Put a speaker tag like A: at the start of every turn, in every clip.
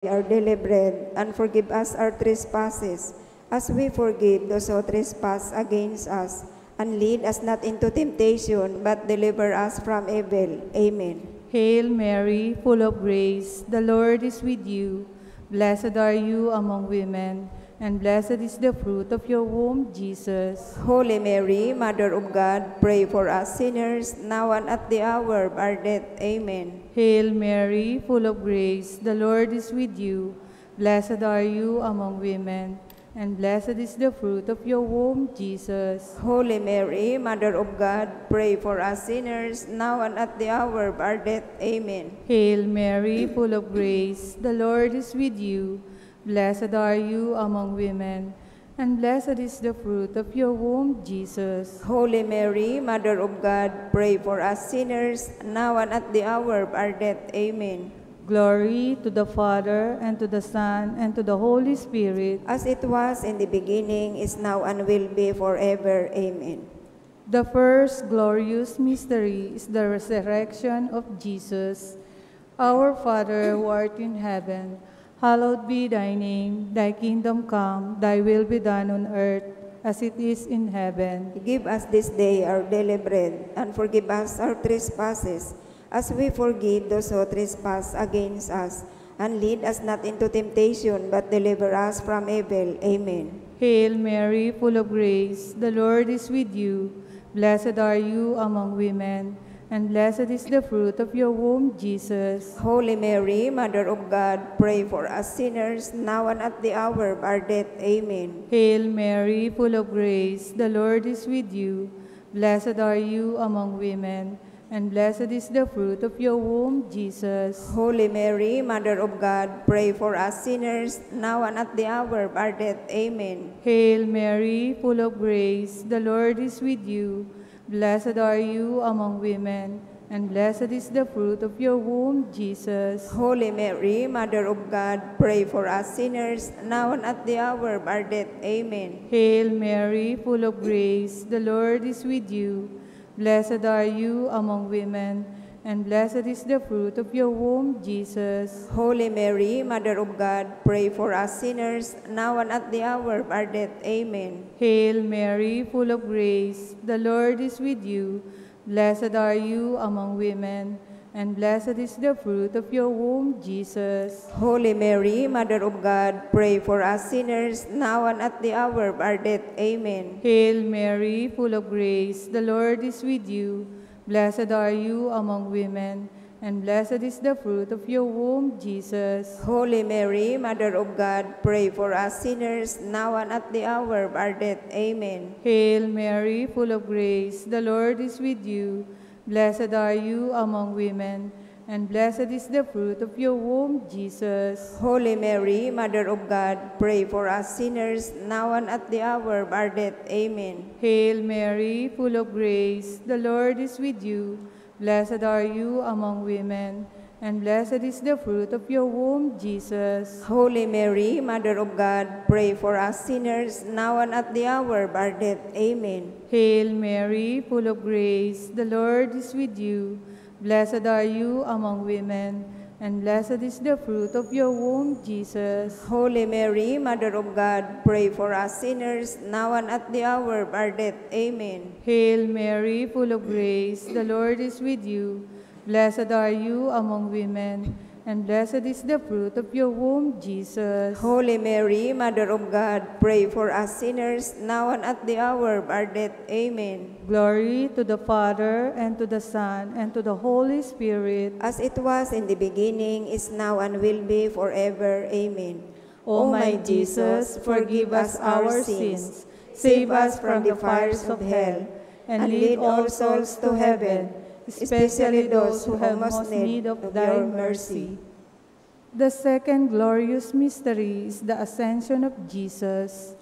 A: our daily bread, and forgive us our trespasses, as we forgive those who trespass against us. And lead us not into temptation, but deliver us from evil. Amen.
B: Hail Mary, full of grace, the Lord is with you. Blessed are you among women, and blessed is the fruit of your womb, Jesus.
A: Holy Mary, Mother of God, pray for us sinners, now and at the hour of our death. Amen.
B: Hail Mary, full of grace, the Lord is with you. Blessed are you among women, and blessed is the fruit of your womb, Jesus.
A: Holy Mary, Mother of God, pray for us sinners, now and at the hour of our death. Amen.
B: Hail Mary, full of grace, the Lord is with you. Blessed are you among women, and blessed is the fruit of your womb, Jesus.
A: Holy Mary, Mother of God, pray for us sinners, now and at the hour of our death. Amen.
B: Glory to the Father, and to the Son, and to the Holy Spirit.
A: As it was in the beginning, is now, and will be forever. Amen.
B: The first glorious mystery is the resurrection of Jesus. Our Father, who art in heaven, hallowed be thy name. Thy kingdom come, thy will be done on earth as it is in heaven.
A: Give us this day our daily bread, and forgive us our trespasses, as we forgive those who trespass against us. And lead us not into temptation, but deliver us from evil. Amen.
B: Hail Mary, full of grace, the Lord is with you. Blessed are you among women, and blessed is the fruit of your womb, Jesus.
A: Holy Mary, Mother of God, pray for us sinners, now and at the hour of our death. Amen.
B: Hail Mary, full of grace, the Lord is with you. Blessed are you among women, and blessed is the fruit of your womb, Jesus.
A: Holy Mary, Mother of God, pray for us sinners, now and at the hour of our death. Amen.
B: Hail Mary, full of grace, the Lord is with you. Blessed are you among women, and blessed is the fruit of your womb, Jesus.
A: Holy Mary, Mother of God, pray for us sinners, now and at the hour of our death. Amen.
B: Hail Mary, full of grace, the Lord is with you. Blessed are you among women, and blessed is the fruit of your womb, Jesus.
A: Holy Mary, Mother of God, pray for us sinners, now and at the hour of our death. Amen.
B: Hail Mary, full of grace, the Lord is with you. Blessed are you among women, and blessed is the fruit of your womb, Jesus.
A: Holy Mary, Mother of God, pray for us sinners, now and at the hour of our death. Amen.
B: Hail Mary, full of grace, the Lord is with you. Blessed are you among women, and blessed is the fruit of your womb, Jesus.
A: Holy Mary, Mother of God, pray for us sinners, now and at the hour of our death. Amen.
B: Hail Mary, full of grace, the Lord is with you. Blessed are you among women, and blessed is the fruit of your womb, Jesus.
A: Holy Mary, Mother of God, pray for us sinners, now and at the hour of our death. Amen.
B: Hail Mary, full of grace, the Lord is with you. Blessed are you among women, and blessed is the fruit of your womb, Jesus.
A: Holy Mary, Mother of God, pray for us sinners, now and at the hour of our death. Amen.
B: Hail Mary, full of grace, the Lord is with you. Blessed are you among women, and blessed is the fruit of your womb, Jesus.
A: Holy Mary, Mother of God, pray for us sinners, now and at the hour of our death. Amen.
B: Hail Mary, full of grace, the Lord is with you. Blessed are you among women, and blessed is the fruit of your womb, Jesus.
A: Holy Mary, Mother of God, pray for us sinners, now and at the hour of our death. Amen.
B: Glory to the Father, and to the Son, and to the Holy Spirit.
A: As it was in the beginning, is now, and will be forever. Amen.
B: O my Jesus, forgive us our sins, save us from the fires of hell, and lead all souls to heaven, especially those who have most need of thy mercy. The second glorious mystery is the Ascension of Jesus.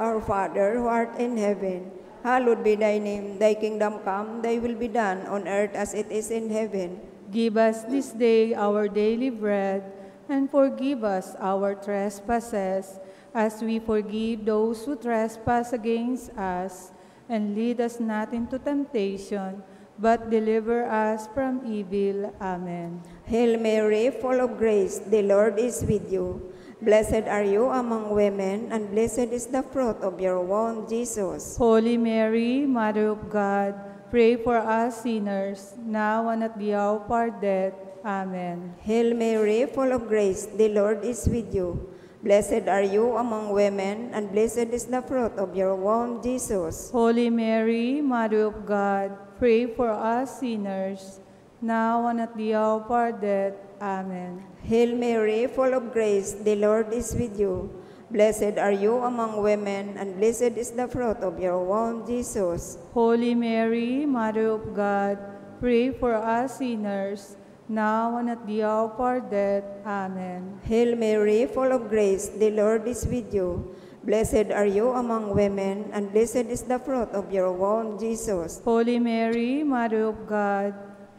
A: Our Father, who art in heaven, hallowed be thy name. Thy kingdom come, thy will be done on earth as it is in heaven.
B: Give us this day our daily bread, and forgive us our trespasses, as we forgive those who trespass against us. And lead us not into temptation, but deliver us from evil. Amen.
A: Hail Mary, full of grace, the Lord is with you. Blessed are you among women, and blessed is the fruit of your womb, Jesus.
B: Holy Mary, Mother of God, pray for us sinners, now and at the hour of our death. Amen.
A: Hail Mary, full of grace, the Lord is with you. Blessed are you among women, and blessed is the fruit of your womb, Jesus.
B: Holy Mary, Mother of God, pray for us sinners, now and at the hour of our death. Amen.
A: Hail Mary, full of grace, the Lord is with you. Blessed are you among women, and blessed is the fruit of your womb, Jesus.
B: Holy Mary, Mother of God, pray for us sinners, now and at the hour of our death. Amen.
A: Hail Mary, full of grace, the Lord is with you. Blessed are you among women, and blessed is the fruit of your womb, Jesus.
B: Holy Mary, Mother of God,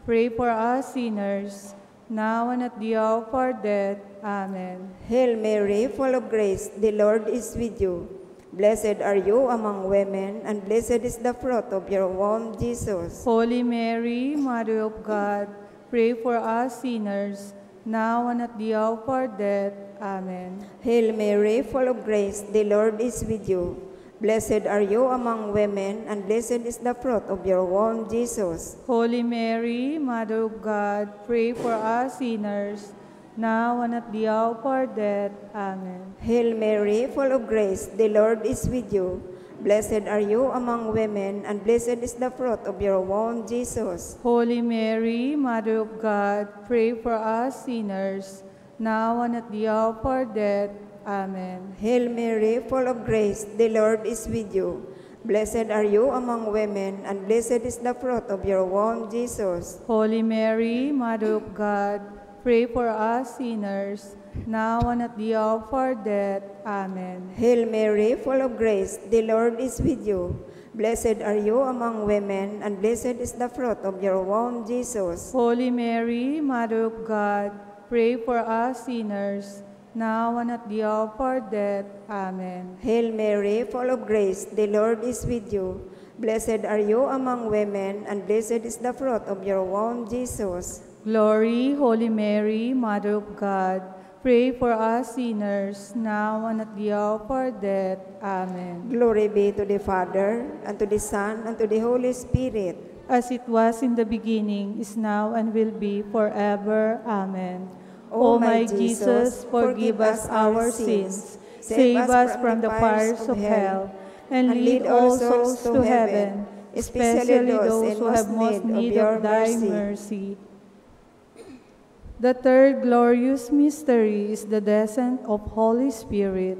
B: pray for us sinners, now and at the hour of our death. Amen.
A: Hail Mary, full of grace, the Lord is with you. Blessed are you among women, and blessed is the fruit of your womb, Jesus.
B: Holy Mary, Mother of God, pray for us sinners, now and at the hour of our death. Amen.
A: Hail Mary, full of grace, the Lord is with you. Blessed are you among women, and blessed is the fruit of your womb, Jesus.
B: Holy Mary, Mother of God, pray for us sinners, now and at the hour of our death. Amen.
A: Hail Mary, full of grace, the Lord is with you. Blessed are you among women, and blessed is the fruit of your womb, Jesus.
B: Holy Mary, Mother of God, pray for us sinners, now and at the hour of our death. Amen.
A: Hail Mary, full of grace, the Lord is with you. Blessed are you among women, and blessed is the fruit of your womb, Jesus.
B: Holy Mary, Mother of God, pray for us sinners, now and at the hour of our death. Amen.
A: Hail Mary, full of grace, the Lord is with you. Blessed are you among women, and blessed is the fruit of your womb, Jesus.
B: Holy Mary, Mother of God, pray for us sinners, now and at the hour of our death. Amen.
A: Hail Mary, full of grace, the Lord is with you. Blessed are you among women, and blessed is the fruit of your womb, Jesus.
B: Glory, Holy Mary, Mother of God, pray for us sinners, now and at the hour of our death. Amen.
A: Glory be to the Father, and to the Son, and to the Holy Spirit.
B: As it was in the beginning, is now, and will be forever. Amen. O my Jesus, forgive us our sins, save us from the fires of hell, and lead all souls to heaven, especially those who have most need of thy mercy. The third glorious mystery is the descent of Holy Spirit.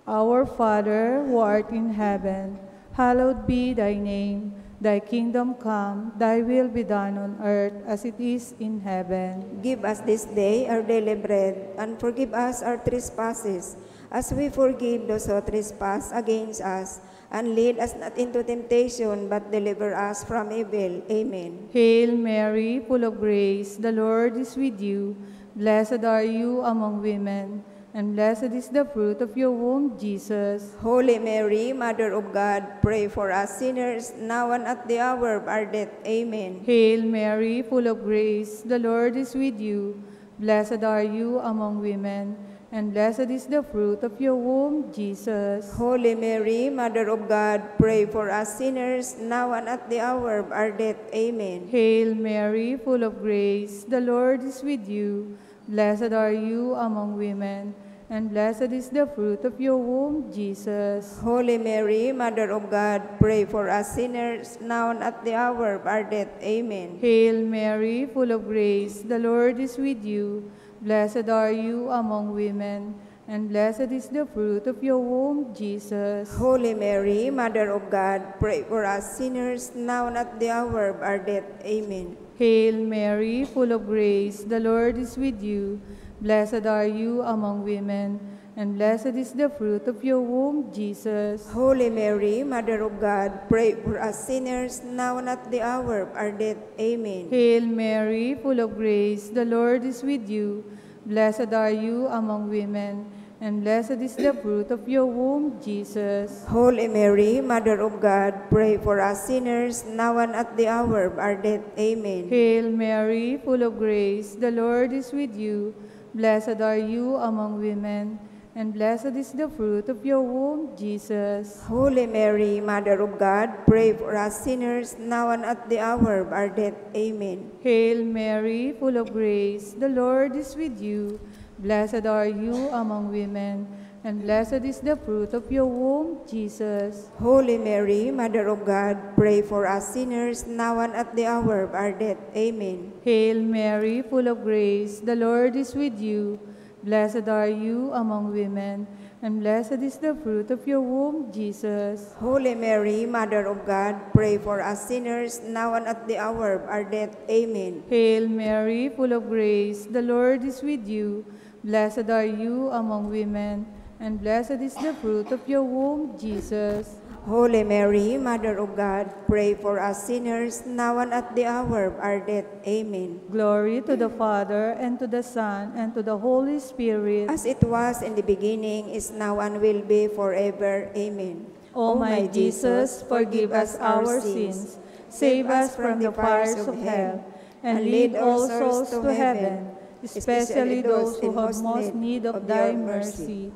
B: Our Father, who art in heaven, hallowed be thy name. Thy kingdom come, thy will be done on earth as it is in heaven.
A: Give us this day our daily bread, and forgive us our trespasses, as we forgive those who trespass against us. And lead us not into temptation, but deliver us from evil. Amen.
B: Hail Mary, full of grace, the Lord is with you. Blessed are you among women, and blessed is the fruit of your womb, Jesus.
A: Holy Mary, Mother of God, pray for us sinners, now and at the hour of our death. Amen.
B: Hail Mary, full of grace, the Lord is with you. Blessed are you among women, and blessed is the fruit of your womb, Jesus.
A: Holy Mary, Mother of God, pray for us sinners, now and at the hour of our death. Amen.
B: Hail Mary, full of grace, the Lord is with you. Blessed are you among women, and blessed is the fruit of your womb, Jesus.
A: Holy Mary, Mother of God, pray for us sinners, now and at the hour of our death. Amen.
B: Hail Mary, full of grace, the Lord is with you. Blessed are you among women, and blessed is the fruit of your womb, Jesus.
A: Holy Mary, Mother of God, pray for us sinners, now and at the hour of our death. Amen.
B: Hail Mary, full of grace, the Lord is with you. Blessed are you among women, and blessed is the fruit of your womb, Jesus.
A: Holy Mary, Mother of God, pray for us sinners, now and at the hour of our death. Amen.
B: Hail Mary, full of grace, the Lord is with you. Blessed are you among women, and blessed is the fruit of your womb, Jesus.
A: Holy Mary, Mother of God, pray for us sinners, now and at the hour of our death. Amen.
B: Hail Mary, full of grace, the Lord is with you. Blessed are you among women, and blessed is the fruit of your womb, Jesus.
A: Holy Mary, Mother of God, pray for us sinners, now and at the hour of our death. Amen.
B: Hail Mary, full of grace, the Lord is with you. Blessed are you among women, and blessed is the fruit of your womb, Jesus.
A: Holy Mary, Mother of God, pray for us sinners, now and at the hour of our death. Amen.
B: Hail Mary, full of grace, the Lord is with you. Blessed are you among women, and blessed is the fruit of your womb, Jesus.
A: Holy Mary, Mother of God, pray for us sinners, now and at the hour of our death. Amen.
B: Hail Mary, full of grace, the Lord is with you. Blessed are you among women, and blessed is the fruit of your womb, Jesus.
A: Holy Mary, Mother of God, pray for us sinners, now and at the hour of our death. Amen.
B: Glory to the Father, and to the Son, and to the Holy Spirit.
A: As it was in the beginning, is now, and will be forever. Amen.
B: O my Jesus, forgive us our sins, save us from the fires of hell, and lead all souls to heaven, especially those who have most need of thy mercy.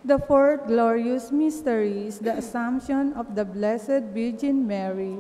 B: The fourth glorious mystery is the Assumption of the Blessed Virgin Mary.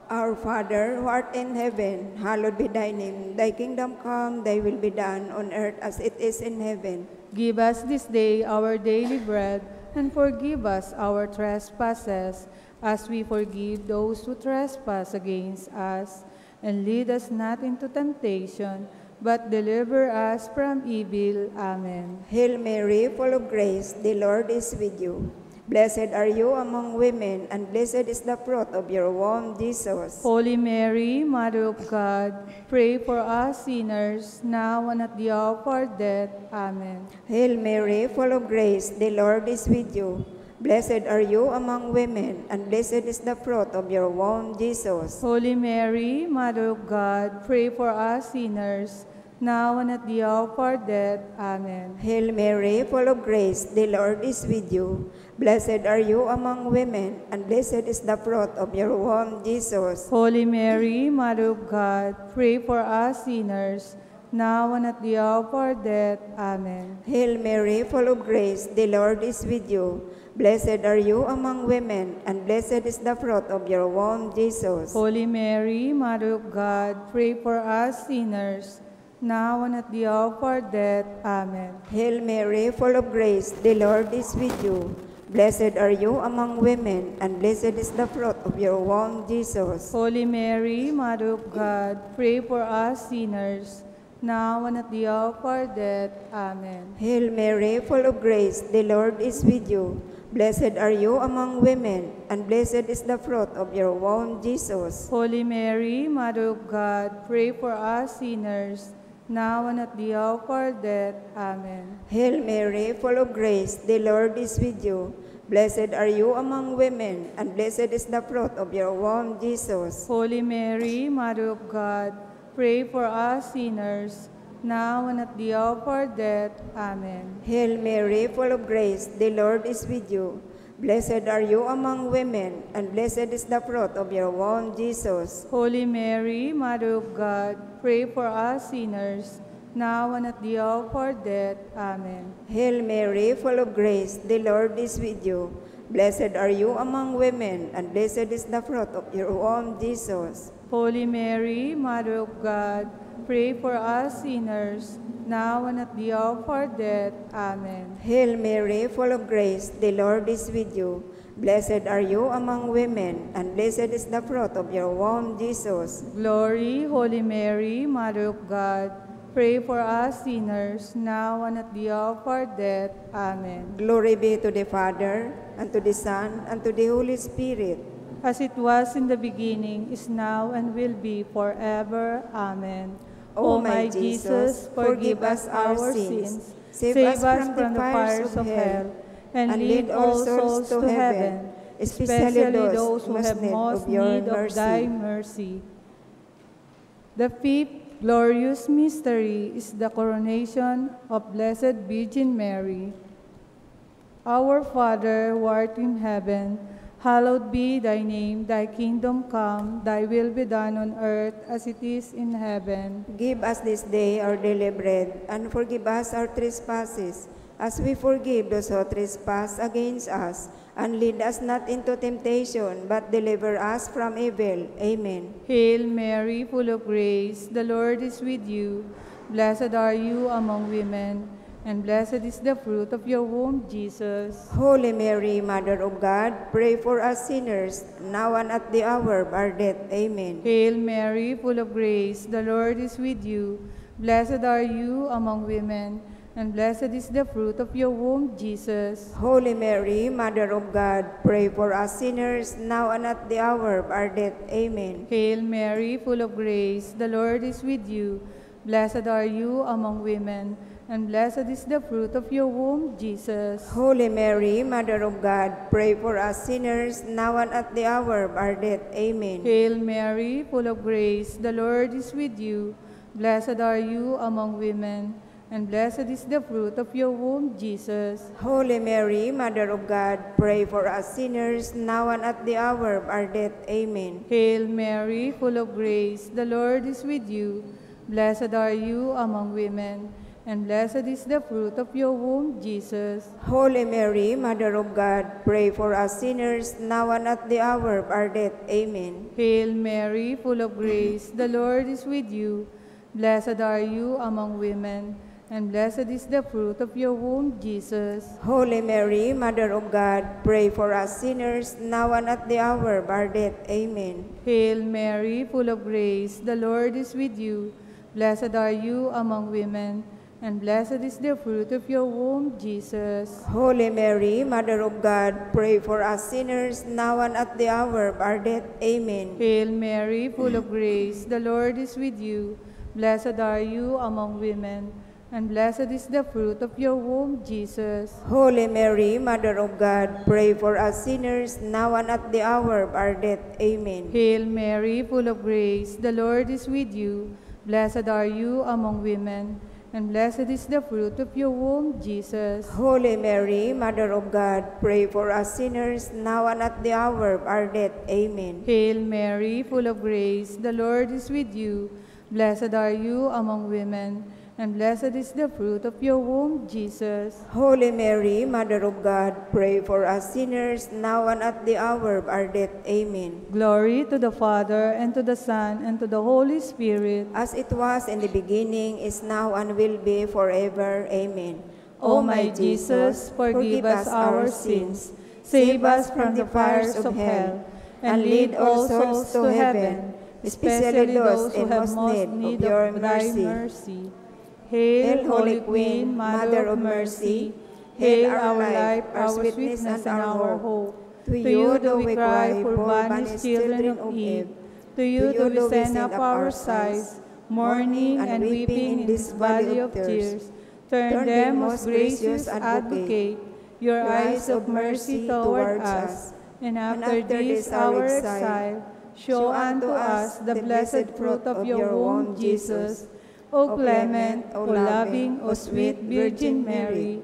A: Our Father, who art in heaven, hallowed be thy name. Thy kingdom come, thy will be done on earth as it is in heaven.
B: Give us this day our daily bread, and forgive us our trespasses, as we forgive those who trespass against us. And lead us not into temptation, but deliver us from evil. Amen.
A: Hail Mary, full of grace, the Lord is with you. Blessed are you among women, and blessed is the fruit of your womb, Jesus.
B: Holy Mary, Mother of God, pray for us sinners, now and at the hour of our death. Amen.
A: Hail Mary, full of grace, the Lord is with you. Blessed are you among women, and blessed is the fruit of your womb, Jesus.
B: Holy Mary, Mother of God, pray for us sinners, now and at the hour of our death. Amen.
A: Hail Mary, full of grace, the Lord is with you. Blessed are you among women, and blessed is the fruit of your womb, Jesus.
B: Holy Mary, Mother of God, pray for us sinners, now and at the hour of our death. Amen.
A: Hail Mary, full of grace, the Lord is with you. Blessed are you among women, and blessed is the fruit of your womb, Jesus.
B: Holy Mary, Mother of God, pray for us sinners, now and at the hour of our death. Amen.
A: Hail Mary, full of grace, the Lord is with you. Blessed are you among women, and blessed is the fruit of your womb, Jesus.
B: Holy Mary, Mother of God, pray for us sinners, now and at the hour of our death. Amen.
A: Hail Mary, full of grace, the Lord is with you. Blessed are you among women, and blessed is the fruit of your womb, Jesus.
B: Holy Mary, Mother of God, pray for us sinners, now and at the hour of our death. Amen.
A: Hail Mary, full of grace, the Lord is with you. Blessed are you among women, and blessed is the fruit of your womb, Jesus.
B: Holy Mary, Mother of God, pray for us sinners, now and at the hour of our death. Amen.
A: Hail Mary, full of grace, the Lord is with you. Blessed are you among women, and blessed is the fruit of your womb, Jesus.
B: Holy Mary, Mother of God, pray for us sinners, now and at the hour of our death. Amen.
A: Hail Mary, full of grace, the Lord is with you. Blessed are you among women, and blessed is the fruit of your womb, Jesus.
B: Holy Mary, Mother of God, pray for us sinners, now and at the hour of our death. Amen.
A: Hail Mary, full of grace, the Lord is with you. Blessed are you among women, and blessed is the fruit of your womb, Jesus.
B: Glory, Holy Mary, Mother of God, pray for us sinners, now and at the hour of our death. Amen.
A: Glory be to the Father, and to the Son, and to the Holy Spirit.
B: As it was in the beginning, is now, and will be forever. Amen.
A: O my Jesus, forgive us our sins, save us from the fires of hell, and lead all souls to heaven, especially those who have most need of thy mercy.
B: The fifth glorious mystery is the coronation of Blessed Virgin Mary. Our Father, who art in heaven, hallowed be thy name. Thy kingdom come, thy will be done on earth as it is in heaven.
A: Give us this day our daily bread, and forgive us our trespasses, as we forgive those who trespass against us. And lead us not into temptation, but deliver us from evil. Amen.
B: Hail Mary, full of grace, the Lord is with you. Blessed are you among women, and blessed is the fruit of your womb, Jesus.
A: Holy Mary, Mother of God, pray for us sinners, now and at the hour of our death. Amen.
B: Hail Mary, full of grace, the Lord is with you. Blessed are you among women, and blessed is the fruit of your womb, Jesus.
A: Holy Mary, Mother of God, pray for us sinners, now and at the hour of our death. Amen.
B: Hail Mary, full of grace, the Lord is with you. Blessed are you among women, and blessed is the fruit of your womb, Jesus.
A: Holy Mary, Mother of God, pray for us sinners, now and at the hour of our death. Amen.
B: Hail Mary, full of grace, the Lord is with you. Blessed are you among women, and blessed is the fruit of your womb, Jesus.
A: Holy Mary, Mother of God, pray for us sinners, now and at the hour of our death. Amen.
B: Hail Mary, full of grace, the Lord is with you. Blessed are you among women, and blessed is the fruit of your womb, Jesus.
A: Holy Mary, Mother of God, pray for us sinners, now and at the hour of our death. Amen.
B: Hail Mary, full of grace, the Lord is with you. Blessed are you among women, and blessed is the fruit of your womb, Jesus.
A: Holy Mary, Mother of God, pray for us sinners, now and at the hour of our death. Amen.
B: Hail Mary, full of grace, the Lord is with you. Blessed are you among women, and blessed is the fruit of your womb, Jesus.
A: Holy Mary, Mother of God, pray for us sinners, now and at the hour of our death. Amen.
B: Hail Mary, full of grace, the Lord is with you. Blessed are you among women, and blessed is the fruit of your womb, Jesus.
A: Holy Mary, Mother of God, pray for us sinners, now and at the hour of our death. Amen.
B: Hail Mary, full of grace, the Lord is with you. Blessed are you among women, and blessed is the fruit of your womb, Jesus.
A: Holy Mary, Mother of God, pray for us sinners, now and at the hour of our death. Amen.
B: Hail Mary, full of grace, the Lord is with you. Blessed are you among women, and blessed is the fruit of your womb, Jesus.
A: Holy Mary, Mother of God, pray for us sinners, now and at the hour of our death. Amen.
B: Glory to the Father, and to the Son, and to the Holy Spirit.
A: As it was in the beginning, is now, and will be forever. Amen.
B: O my Jesus, forgive us our sins, save us from the fires of hell, and lead all souls to heaven, especially those who have most need of thy mercy. Hail, Holy Queen, Mother of Mercy. Hail our life, our sweetness, and our hope. To you do we cry, poor banished children of Eve. To you do we send up our sighs, mourning and weeping in this valley of tears. Turn them, most gracious Advocate, your eyes of mercy toward us, and after this our exile, show unto us the blessed fruit of your womb, Jesus. O clement, O loving, O sweet Virgin Mary,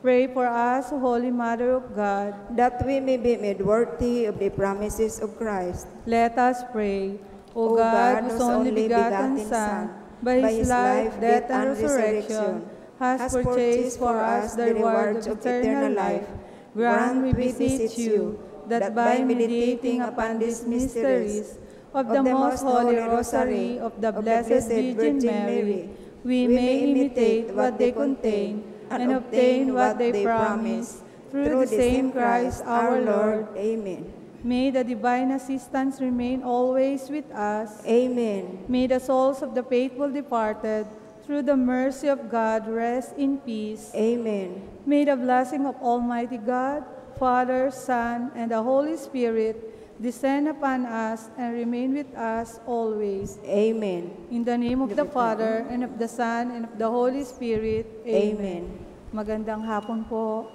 B: pray for us, Holy Mother of God,
A: that we may be made worthy of the promises of Christ.
B: Let us pray. O God, whose only begotten Son, by his life, death, and resurrection, has purchased for us the rewards of eternal life, grant, we beseech you, that by meditating upon these mysteries of the most holy rosary of the Blessed Virgin Mary, we may imitate what they contain and obtain what they promise, through the same Christ our Lord.
A: Amen.
B: May the divine assistance remain always with us.
A: Amen.
B: May the souls of the faithful departed, through the mercy of God, rest in peace.
A: Amen.
B: May the blessing of Almighty God, Father, Son, and the Holy Spirit descend upon us and remain with us always.
A: Amen.
B: In the name of the Father, and of the Son, and of the Holy Spirit.
A: Amen.
B: Magandang hapon po.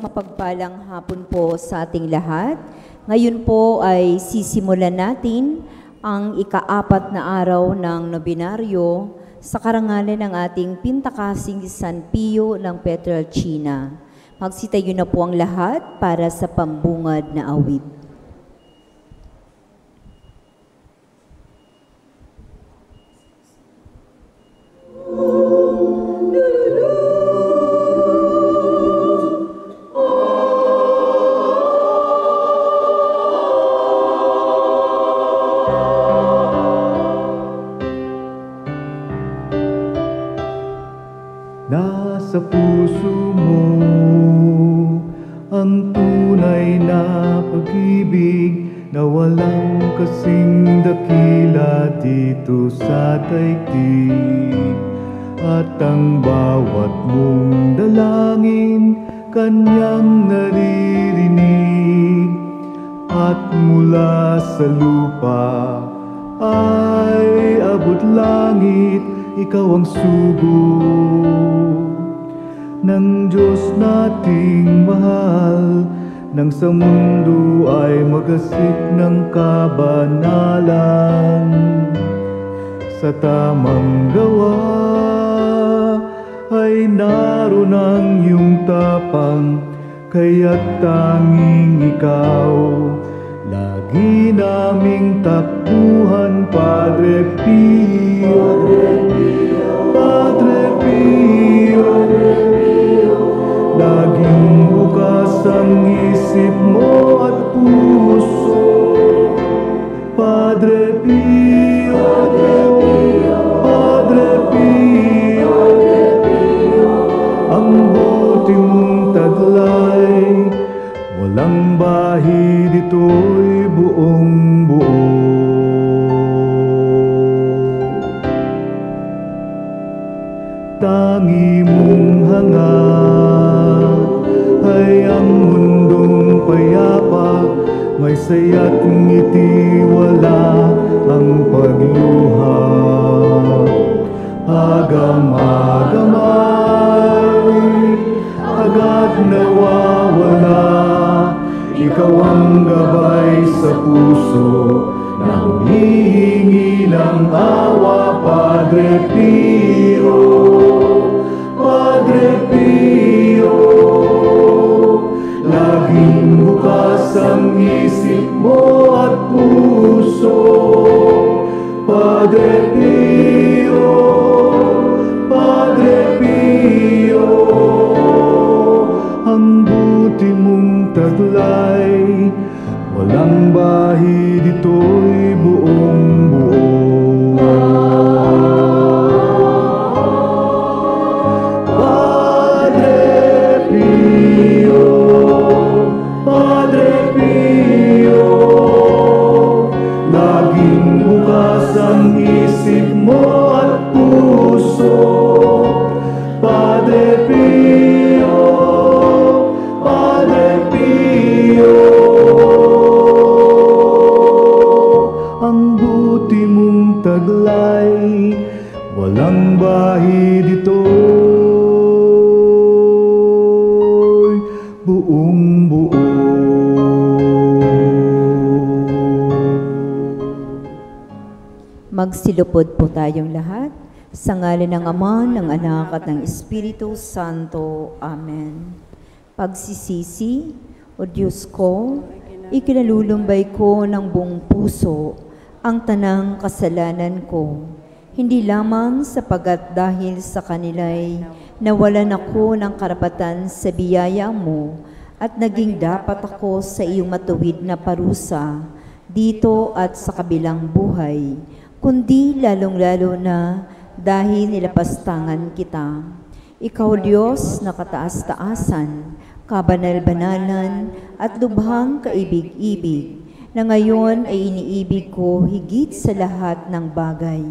C: mapagpalang hapon po sa ating lahat. Ngayon po ay sisimulan natin ang ika-4 na araw ng nobinaryo sa karangalan ng ating pintakasing San Pio ng Pietrelcina. Magsitayo na po ang lahat para sa pambungad na awit.
D: Nasa puso mo ang tunay na pag-ibig na walang kasing dakila dito sa daigdig. At ang bawat mong dalangin kanyang naririnig. At mula sa lupa ay abot langit, ikaw ang sugo ng Diyos nating mahal, nang sa mundo ay magasik ng kabanalan. Sa tamang gawa ay naroon ang iyong tapang, kaya't tanging ikaw lagi naming takbuhan, Padre Pio. Padre Pio, laging bukas ang isip mo at puso. Padre Pio, Padre Pio, ang buti mong taglay, walang bahid ito'y buong buo. Tangi mong hangat ay ang mundong payapa, may saya't ngiti, wala ang pagluha. Agam-agamay, agad nawawala, ikaw ang gabay sa puso na humihingi ng awa, Padre Pio. Padre Pio, laging bukas ang isip mo at puso. Padre Pio, Padre Pio, ang buti mong taglay, walang bahid ito'y buong buo. Ang isip mo at puso, Padre Pio, Padre Pio, ang buti mong taglay, walang bahid ito'y buong buo.
C: Magsilupod po tayong lahat sa ngalan ng Ama, ng Anak at ng Espiritu Santo. Amen. Pagsisisi, O Diyos ko, ikinalulumbay ko ng buong puso ang tanang kasalanan ko. Hindi lamang sapagat dahil sa kanila'y nawalan ako ng karapatan sa biyaya mo at naging dapat ako sa iyong matuwid na parusa dito at sa kabilang buhay, kundi lalong-lalo na dahil nilapastangan kita. Ikaw, Diyos, na kataas-taasan, kabanal-banalan at lubhang kaibig-ibig, na ngayon ay iniibig ko higit sa lahat ng bagay.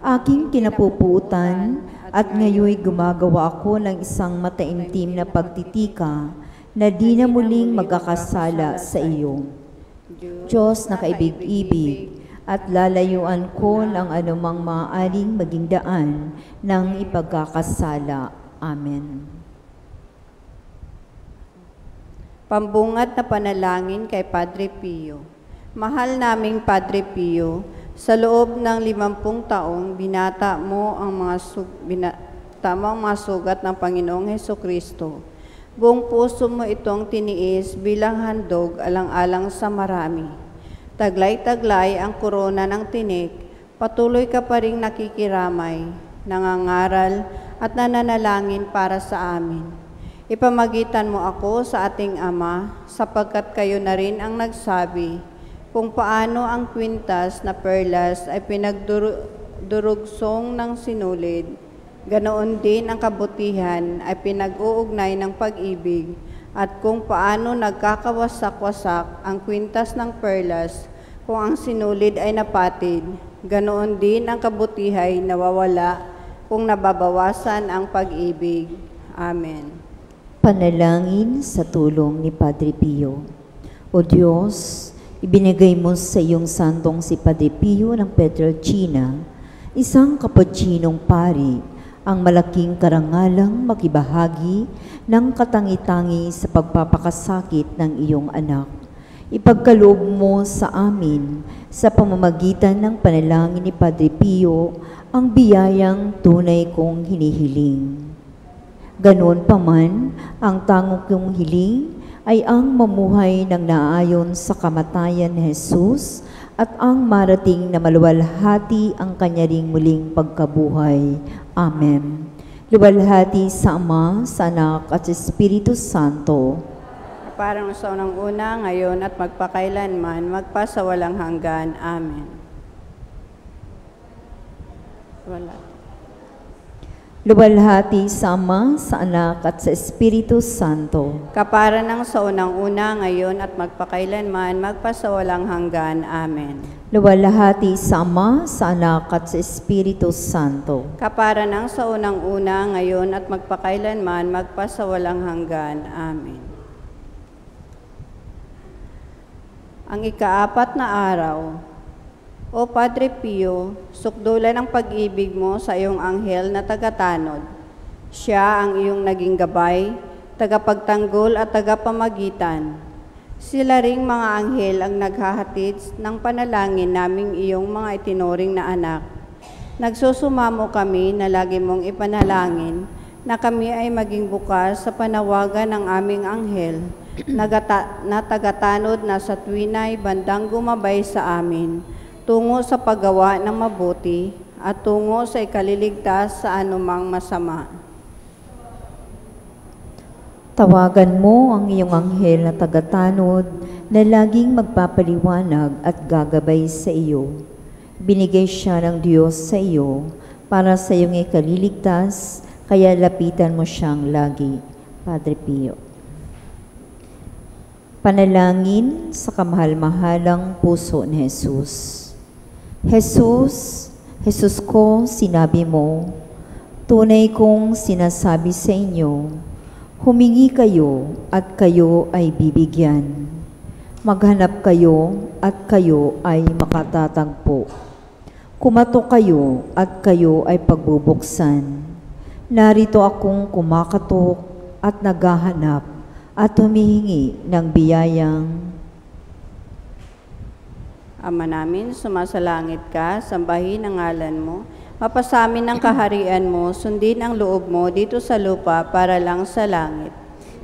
C: Aking kinapupuutan at ngayon gumagawa ako ng isang mataimtim na pagtitika na di na muling magkakasala sa iyo. Diyos na kaibig-ibig, at lalayuan ko ng anumang maaaring maging daan ng ipagkakasala. Amen.
E: Pambungad na panalangin kay Padre Pio. Mahal naming Padre Pio, sa loob ng 50 taong binata mo ang mga sugat ng Panginoong Hesukristo. Buong puso mo itong tiniis bilang handog alang-alang sa marami. Taglay-taglay ang korona ng tinik, patuloy ka pa ring nakikiramay, nangangaral at nananalangin para sa amin. Ipamagitan mo ako sa ating Ama, sapagkat kayo na rin ang nagsabi kung paano ang kwintas na perlas ay pinagdurugsong ng sinulid. Ganoon din ang kabutihan ay pinag-uugnay ng pag-ibig, at kung paano nagkakawasak-wasak ang kwintas ng perlas kung ang sinulid ay napatid. Ganoon din ang kabutihan ay nawawala kung nababawasan ang pag-ibig. Amen.
C: Panalangin sa tulong ni Padre Pio. O Diyos, ibinigay mo sa iyong santong si Padre Pio ng Pietrelcina, isang kapatsinong pari, ang malaking karangalang makibahagi ng katangi-tangi sa pagpapakasakit ng iyong anak. Ipagkaloob mo sa amin, sa pamamagitan ng panalangin ni Padre Pio, ang biyayang tunay kong hinihiling. Ganoon pa man, ang tango kong hiling ay ang mamuhay ng naayon sa kamatayan ni Jesus at ang marating na maluwalhati ang kanya ring muling pagkabuhay. Amen. Luwalhati sa Ama, sa Anak at sa Espiritu Santo.
E: Parang sa unang-una, ngayon at magpakailanman, magpasawalang hanggan. Amen. Wala.
C: Luwalhati sa Ama, sa Anak at sa Espiritu Santo.
E: Kapara ng sa unang-una, ngayon at magpakailanman, magpasawalang hanggan. Amen.
C: Luwalhati sa Ama, sa Anak at sa Espiritu Santo.
E: Kapara ng sa unang-una, ngayon at magpakailanman, magpasawalang hanggan. Amen. Ang ika-4 na araw. O Padre Pio, sukdulan ang pag-ibig mo sa iyong anghel na tagatanod. Siya ang iyong naging gabay, tagapagtanggol at tagapamagitan. Sila ring mga anghel ang naghahatid ng panalangin naming iyong mga itinuring na anak. Nagsusumamo kami na lagi mong ipanalangin na kami ay maging bukas sa panawagan ng aming anghel na tagatanod na sa tuwina'y bandang gumabay sa amin, tungo sa paggawa ng mabuti at tungo sa ikaliligtas sa anumang masama.
C: Tawagan mo ang iyong anghel na tagatanod na laging magpapaliwanag at gagabay sa iyo. Binigay siya ng Diyos sa iyo para sa iyong ikaliligtas, kaya lapitan mo siyang lagi. Padre Pio. Panalangin sa kamahal-mahalang puso ni Jesus. Jesus ko, sinabi mo, tunay kong sinasabi sa inyo, humingi kayo at kayo ay bibigyan. Maghanap kayo at kayo ay makatatagpo. Kumatok kayo at kayo ay pagbubuksan. Narito akong kumakatok at naghahanap at humihingi ng biyayang.
E: Ama namin, sumasalangit ka, sambahin ang ngalan mo, mapasamin ang kaharian mo, sundin ang loob mo dito sa lupa para lang sa langit.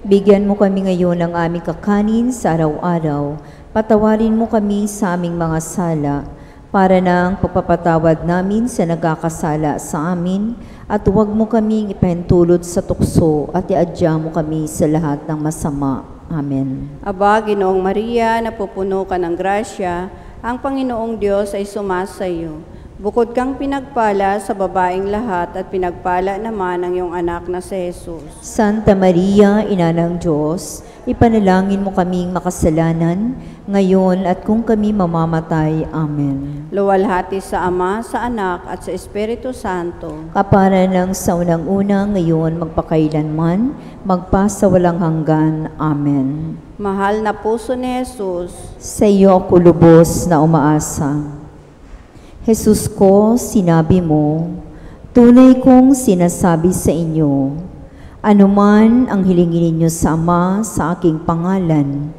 C: Bigyan mo kami ngayon ng aming kakanin sa araw-araw. Patawarin mo kami sa aming mga sala, para ng pagpapatawad namin sa nagkakasala sa amin, at huwag mo kaming ipahintulot sa tukso at iadya mo kami sa lahat ng masama. Amen.
E: Aba, Ginoong Maria, napupuno ka ng grasya, ang Panginoong Diyos ay sumasa iyo. Bukod kang pinagpala sa babaeng lahat at pinagpala naman ang iyong anak na si Jesus.
C: Santa Maria, Ina ng Diyos, ipanalangin mo kaming makasalanan, ngayon at kung kami mamamatay. Amen.
E: Luwalhati sa Ama, sa Anak at sa Espiritu Santo.
C: Kapara ng sa unang-una, ngayon magpakailanman, magpasawalang hanggan. Amen.
E: Mahal na puso ni Jesus,
C: sa iyo ako lubos na umaasa. Jesus ko, sinabi mo, tunay kong sinasabi sa inyo, Anuman ang hilingin ninyo sa Ama sa aking pangalan,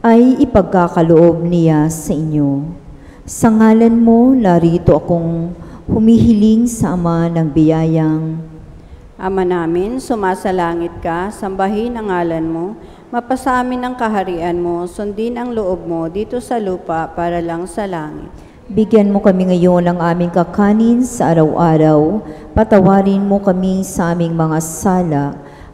C: ay ipagkakaloob niya sa inyo. Sa ngalan mo, narito akong humihiling sa Ama ng biyayang,
E: Ama namin, sumasalangit ka, sambahin ang ngalan mo, mapasa amin ang kaharian mo, sundin ang loob mo dito sa lupa para lang sa langit.
C: bigyan mo kami ngayon ng aming kakanin sa araw-araw, patawarin mo kami sa aming mga sala,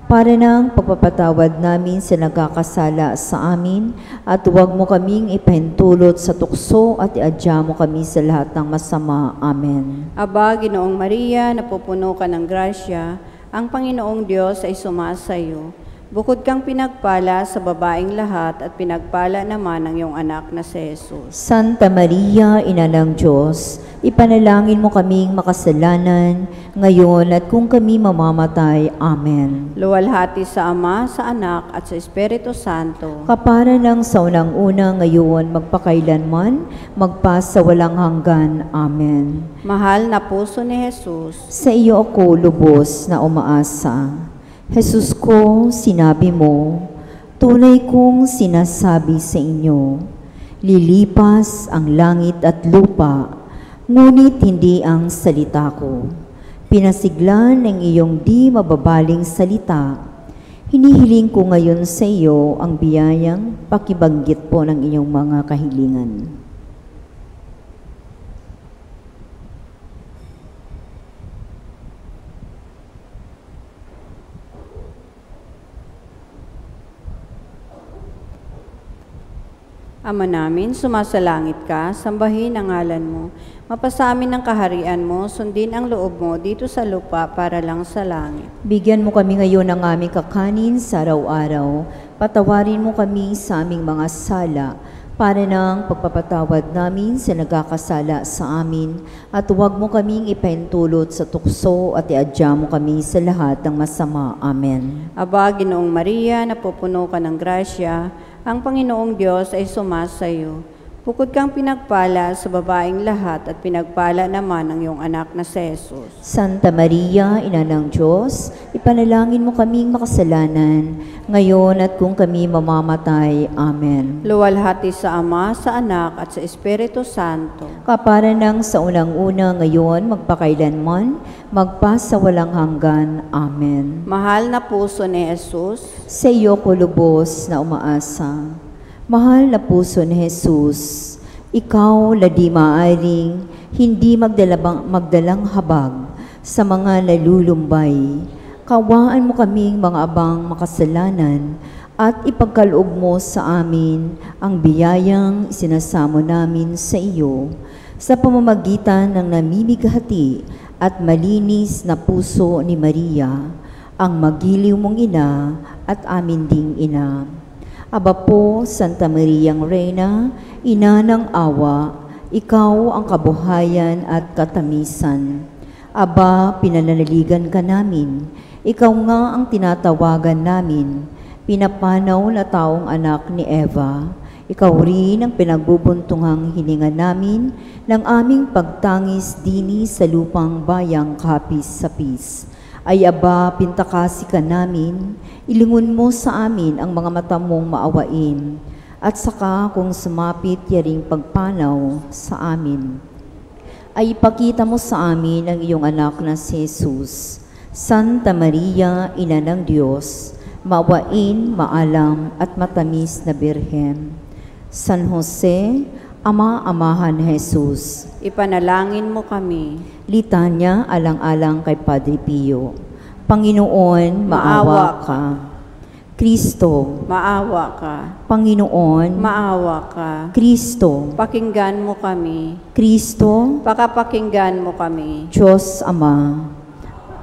C: para ng pagpapatawad namin sa nagkakasala sa amin, at huwag mo kaming ipahintulot sa tukso at iadya mo kami sa lahat ng masama. Amen.
E: Aba, Ginoong Maria, napupuno ka ng grasya, ang Panginoong Diyos ay sumasa iyo. Bukod kang pinagpala sa babaeng lahat at pinagpala naman ang iyong anak na si Jesus.
C: Santa Maria, Ina ng Diyos, ipanalangin mo kaming makasalanan, ngayon at kung kami mamamatay. Amen.
E: Luwalhati sa Ama, sa Anak, at sa Espiritu Santo.
C: Kapara ng sa unang-una ngayon, magpakailanman, magpas sa walang hanggan. Amen.
E: Mahal na puso ni Jesus,
C: Sa iyo ako lubos na umaasa. Jesus ko, sinabi mo, tunay kong sinasabi sa inyo, lilipas ang langit at lupa, ngunit hindi ang salita ko. Pinasiglan ng iyong di mababaling salita. Hinihiling ko ngayon sa iyo ang biyayang pakibanggit po ng iyong mga kahilingan.
E: Ama namin, sumasalangit ka, sambahin ang ngalan mo, mapasa amin ang kaharian mo, sundin ang loob mo dito sa lupa para lang sa langit.
C: Bigyan mo kami ngayon ng aming kakanin sa araw-araw. Patawarin mo kami sa aming mga sala, para ng pagpapatawad namin sa nagkakasala sa amin, at huwag mo kaming ipahintulot sa tukso at iadya mo kami sa lahat ng masama. Amen.
E: Aba, Ginoong Maria, napupuno ka ng grasya, ang Panginoong Diyos ay sumasa iyo. Bukod kang pinagpala sa babaeng lahat at pinagpala naman ang iyong anak na si Jesus.
C: Santa Maria, Ina ng Diyos, ipanalangin mo kaming makasalanan, ngayon at kung kami mamamatay. Amen.
E: Luwalhati sa Ama, sa Anak, at sa Espiritu Santo.
C: Kapara ng sa unang-una ngayon, magpakailanman, magpas sa walang hanggan. Amen.
E: Mahal na puso ni Jesus,
C: Sa iyo ko lubos na umaasa. Mahal na puso ni Jesus, ikaw na di maaring hindi magdalang habag sa mga nalulumbay. Kawaan mo kaming mga abang makasalanan at ipagkaloob mo sa amin ang biyayang isinasamo namin sa iyo sa pamamagitan ng namimighati at malinis na puso ni Maria, ang magiliw mong ina at amin ding ina. Aba po, Santa Mariang Reyna, Ina ng awa, ikaw ang kabuhayan at katamisan. Aba, pinananaligan ka namin, ikaw nga ang tinatawagan namin, pinapanaw na taong anak ni Eva. Ikaw rin ang pinagbubuntunghang hininga namin ng aming pagtangis dini sa lupang bayang kapis-sapis. Ay aba, pintakasi ka namin, ilingon mo sa amin ang mga mata mong maawain, at saka kung sumapit yaring pagpanaw sa amin, ay ipakita mo sa amin ang iyong anak na si Jesus. Santa Maria, Ina ng Diyos, maawain, maalam at matamis na Birhen. San Jose, Ama-amahan Jesus,
E: ipanalangin mo kami.
C: Litanya alang-alang kay Padre Pio. Panginoon, maawa ka. Kristo,
E: Maawa ka.
C: Panginoon,
E: Maawa ka.
C: Kristo,
E: Pakinggan mo kami.
C: Kristo,
E: Pakapakinggan mo kami.
C: Diyos Ama,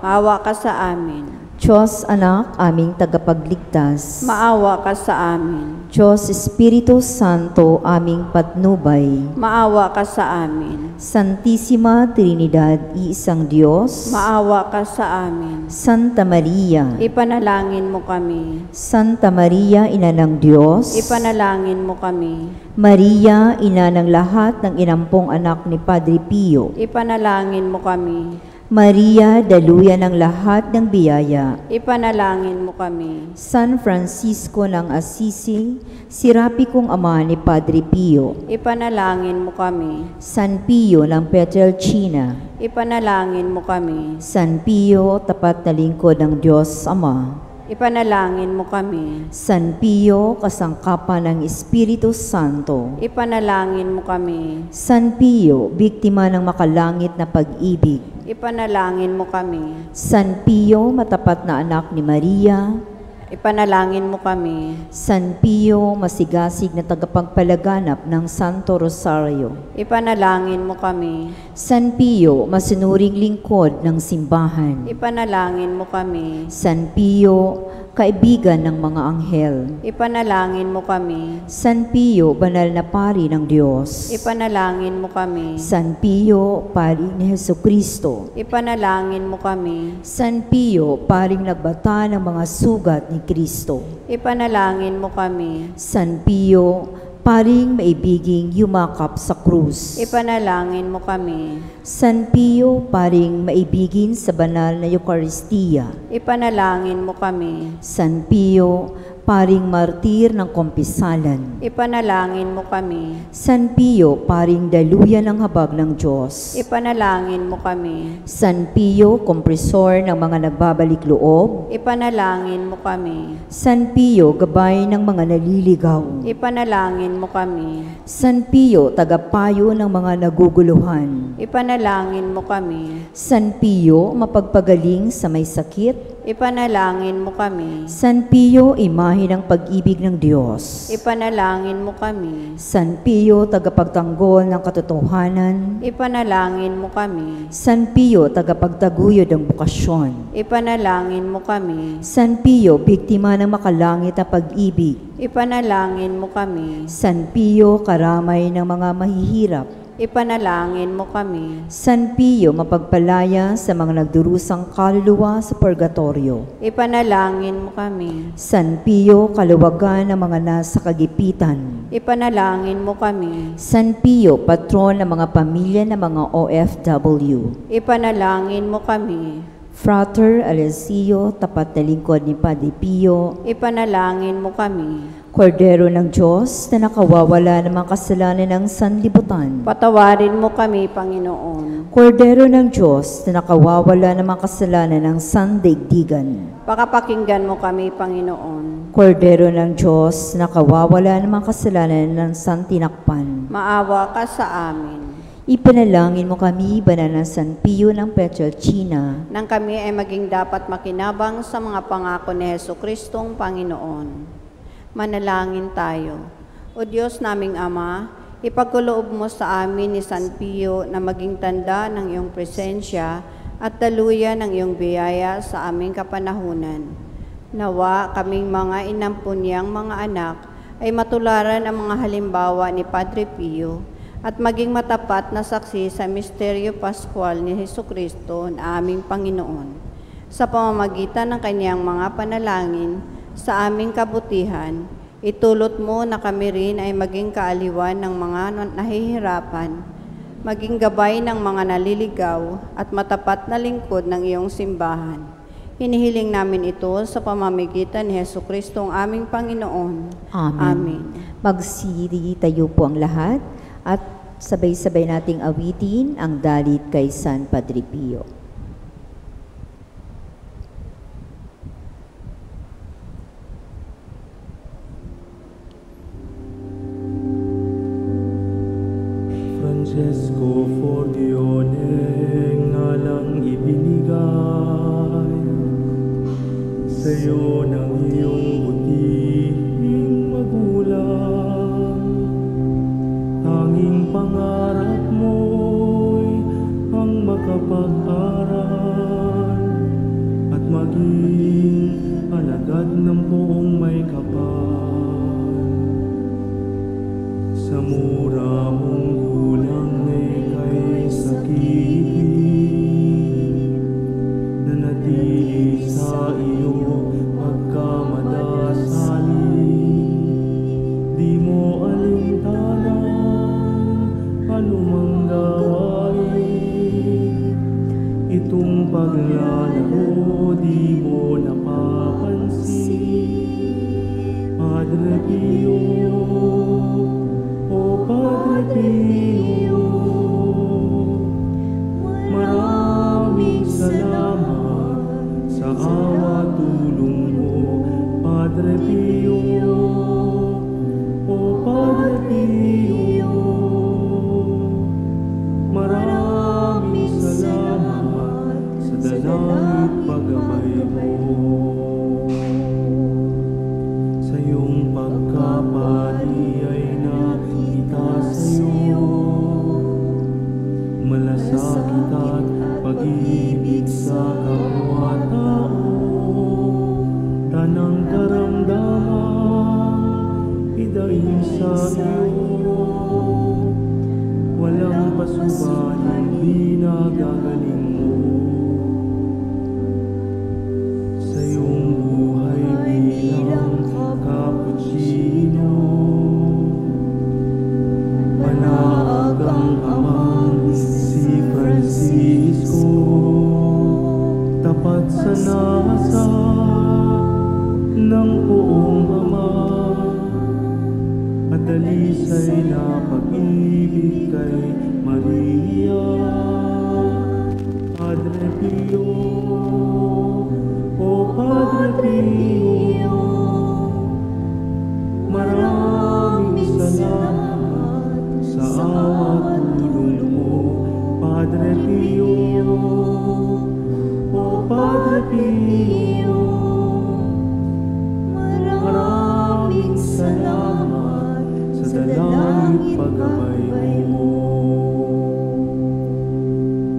E: Maawa ka sa amin.
C: Diyos Anak, aming tagapagligtas,
E: Maawa ka sa amin.
C: Diyos Espiritu Santo, aming patnubay,
E: Maawa ka sa amin.
C: Santissima Trinidad, iisang Diyos,
E: Maawa ka sa amin.
C: Santa Maria,
E: Ipanalangin mo kami.
C: Santa Maria, Ina ng Diyos,
E: Ipanalangin mo kami.
C: Maria, ina ng lahat ng inampong anak ni Padre Pio,
E: Ipanalangin mo kami.
C: Maria, daluyan ng lahat ng biyaya.
E: Ipanalangin mo kami.
C: San Francisco ng Assisi, sirapi kong ama ni Padre Pio.
E: Ipanalangin mo kami.
C: San Pio ng Pietrelcina.
E: Ipanalangin mo kami.
C: San Pio, tapat na lingkod ng Diyos Ama.
E: Ipanalangin mo kami.
C: San Pio, kasangkapan ng Espiritu Santo.
E: Ipanalangin mo kami.
C: San Pio, biktima ng makalangit na pag-ibig.
E: Ipanalangin mo kami.
C: San Pio, matapat na anak ni Maria.
E: Ipanalangin mo kami.
C: San Pio, masigasig na tagapagpalaganap ng Santo Rosario.
E: Ipanalangin mo kami.
C: San Pio, masunuring lingkod ng simbahan.
E: Ipanalangin mo kami.
C: San Pio, kaibigan ng mga anghel.
E: Ipanalangin mo kami.
C: San Pio, banal na pari ng Diyos.
E: Ipanalangin mo kami.
C: San Pio, pari ni Jesucristo.
E: Ipanalangin mo kami.
C: San Pio, paring nagbata ng mga sugat ni Kristo.
E: Ipanalangin mo kami.
C: San Pio, paring maibiging yumakap sa krus.
E: Ipanalangin mo kami.
C: San Pio, paring maibigin sa banal na Eucharistia.
E: Ipanalangin mo kami.
C: San Pio, paring martir ng kumpisalan.
E: Ipanalangin mo kami.
C: San Pio, paring daluyan ng habag ng Diyos.
E: Ipanalangin mo kami.
C: San Pio, kompresor ng mga nagbabalik loob.
E: Ipanalangin mo kami.
C: San Pio, gabay ng mga naliligaw.
E: Ipanalangin mo kami.
C: San Pio, tagapayo ng mga naguguluhan.
E: Ipanalangin mo kami.
C: San Pio, mapagpagaling sa may sakit.
E: Ipanalangin mo kami.
C: San Pio, imahe ng pag-ibig ng Diyos.
E: Ipanalangin mo kami.
C: San Pio, tagapagtanggol ng katotohanan.
E: Ipanalangin mo kami.
C: San Pio, tagapagtaguyod ng bukasyon.
E: Ipanalangin mo kami.
C: San Pio, biktima ng makalangit na pag-ibig.
E: Ipanalangin mo kami.
C: San Pio, karamay ng mga mahihirap.
E: Ipanalangin mo kami.
C: San Pio, mapagpalaya sa mga nagdurusang kaluluwa sa purgatorio.
E: Ipanalangin mo kami.
C: San Pio, kaluwagan ng mga nasa kagipitan.
E: Ipanalangin mo kami.
C: San Pio, patron ng mga pamilya ng mga OFW.
E: Ipanalangin mo kami.
C: Frater Alessio, tapat na lingkod ni Padre Pio.
E: Ipanalangin mo kami.
C: Kordero ng Diyos na nakawawala ng mga kasalanan ng sanlibutan.
E: Patawarin mo kami, Panginoon.
C: Kordero ng Diyos na nakawawala ng mga kasalanan ng sandaigdigan.
E: Pakapakinggan mo kami, Panginoon.
C: Kordero ng Diyos na nakawawala ng mga kasalanan ng santinakpan.
E: Maawa ka sa amin.
C: Ipanalangin mo kami, banal na San Pio ng Pietrelcina,
E: Nang kami ay maging dapat makinabang sa mga pangako ni Jesucristong Panginoon. Manalangin tayo. O Diyos naming Ama, ipagkaloob mo sa amin ni San Pio na maging tanda ng iyong presensya at daluyan ng iyong biyaya sa aming kapanahunan. Nawa kaming mga inampunyang mga anak ay matularan ang mga halimbawa ni Padre Pio at maging matapat na saksi sa misteryo Pascual ni Jesucristo na aming Panginoon. Sa pamamagitan ng kanyang mga panalangin, sa aming kabutihan, itulot mo na kami rin ay maging kaaliwan ng mga nahihirapan, maging gabay ng mga naliligaw at matapat na lingkod ng iyong simbahan. Hinihiling namin ito sa pamamagitan ni Jesucristo ang aming Panginoon.
C: Amen.
E: Amen.
C: Magsiri tayo po ang lahat at sabay-sabay nating awitin ang dalit kay San Padre Pio.
D: Francesco Fordione, ngalang ibinigay sa'yo ng iyong butihing magulang. Tanging pangarap mo'y ang makapag-aral at maging alagad ng buong may kapal. Sa mura mong gulang na ika'y sakit, nanatili sa iyo iyong paglalaro di mo napapansin. Padre Pio, o Padre Pio, maraming salamat sa awa tulong mo. Padre Pio, o Padre Pio, maraming salamat sa dalangit paggabay mo. Sa iyong pagkapari ay nakita sa'yo malasakit at pag-ibig sa kapwa-tao. Tanang karamdaman idaig sa iyo, walang pasuban hindi nagagaling mo. Sa iyong buhay bilang Cappuccino, panaagang amang si Francisco, tapat sa nasa ng poong ama, at dalisay na pag-ibig kay Maria. Padre Pio, o Padre Pio, maraming salamat sa awa tulong mo. Padre Pio, o Padre Pio, maraming salamat sa dalangit paggabay mo.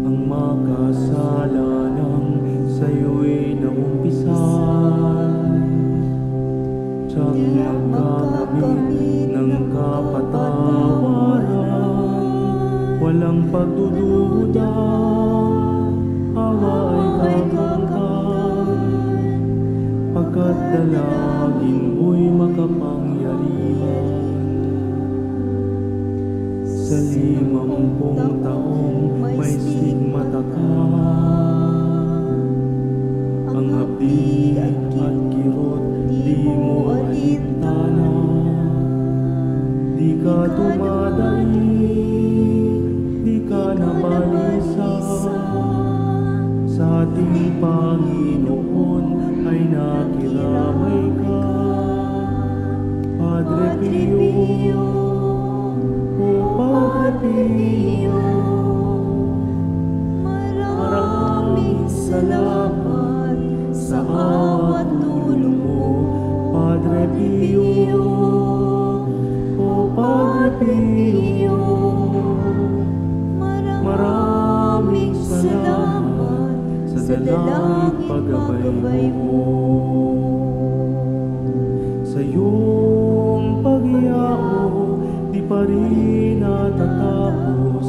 D: Ang makasalanan sa'yo'y naumpisan, tiyak magkakamit ng kapatawaran. Walang pagdududa, awa ay kakangkan, pagkat dalangin mo'y makapangyarihan. Sa 50 taong may stigmata ka, ang hapdi at kirot di mo alintana. Di ka tumadali, di ka nabalisa, sa ating Panginoon ay nakiramay ka. Padre Pio, o Padre Pio, maraming salamat sa awa tulong mo. Padre Pio, o Padre Pio, maraming salamat sa dalangit paggabay mo. Sa iyong pagyao, di pa rin natatapos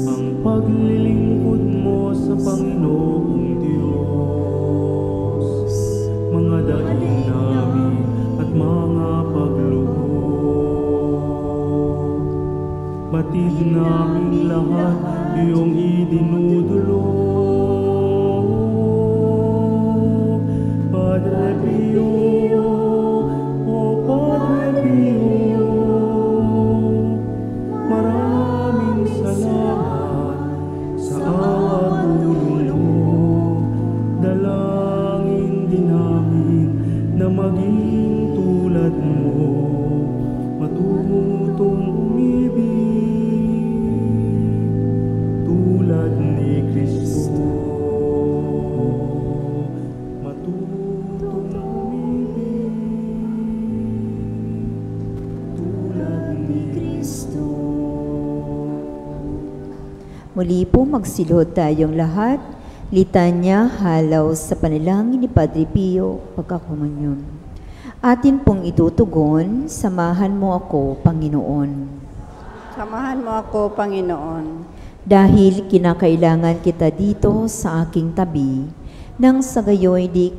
D: ang paglilingkod mo sa Panginoong Diyos. Mga daing namin at mga pagluhod, batid namin lahat iyong idinudulog. Padre Pio, o Padre Pio, maraming salamat sa awa tulong mo. Dalangin din namin na maging tulad mo, matutong umibig tulad ni Kristo. Matutong umibig tulad ni Kristo.
C: Muli po magsilod tayong lahat. Litanya halaw sa panalangin ni Padre Pio, pagkakomunyon. Atin pong itutugon, samahan mo ako, Panginoon.
E: Samahan mo ako, Panginoon.
C: Dahil kinakailangan kita dito sa aking tabi, nang sa gayoy di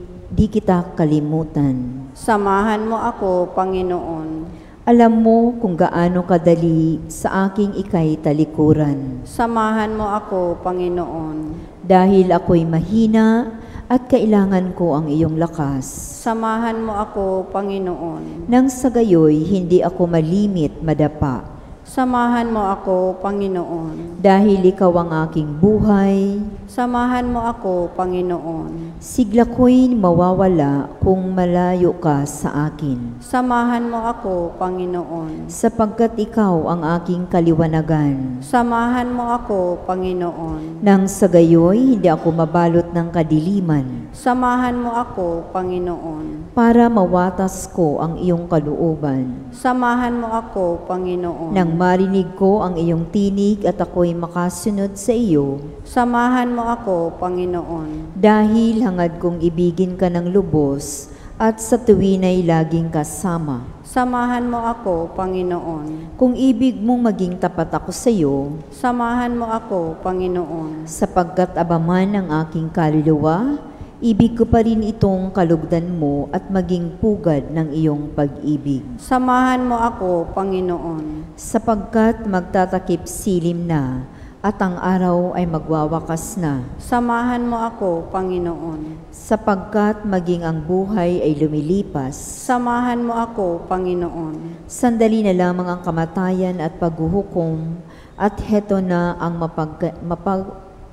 C: kita kalimutan.
E: Samahan mo ako, Panginoon.
C: Alam mo kung gaano kadali sa aking ika'y talikuran.
E: Samahan mo ako, Panginoon.
C: Dahil ako'y mahina at kailangan ko ang iyong lakas.
E: Samahan mo ako, Panginoon.
C: Nang sa gayoy, hindi ako malimit madapa.
E: Samahan mo ako, Panginoon.
C: Dahil ikaw ang aking buhay,
E: Samahan mo ako, Panginoon.
C: sigla ko'y mawawala kung malayo ka sa akin.
E: Samahan mo ako, Panginoon.
C: Sapagkat ikaw ang aking kaliwanagan.
E: Samahan mo ako, Panginoon.
C: Nang sa gayoy, hindi ako mabalot ng kadiliman.
E: Samahan mo ako, Panginoon.
C: Para mawatas ko ang iyong kalooban.
E: Samahan mo ako, Panginoon.
C: Nang marinig ko ang iyong tinig at ako'y makasunod sa iyo.
E: Samahan mo ako, Panginoon.
C: Dahil hangad kong ibigin ka ng lubos at sa tuwin ay laging kasama.
E: Samahan mo ako, Panginoon.
C: Kung ibig mong maging tapat ako sa iyo,
E: Samahan mo ako, Panginoon.
C: sapagkat abaman ang aking kaluluwa, ibig ko pa rin itong kalugdan mo at maging pugad ng iyong pag-ibig.
E: Samahan mo ako, Panginoon.
C: Sapagkat magtatakip silim na at ang araw ay magwawakas na.
E: Samahan mo ako, Panginoon.
C: Sapagkat maging ang buhay ay lumilipas.
E: Samahan mo ako, Panginoon.
C: Sandali na lamang ang kamatayan at paghuhukom at heto na ang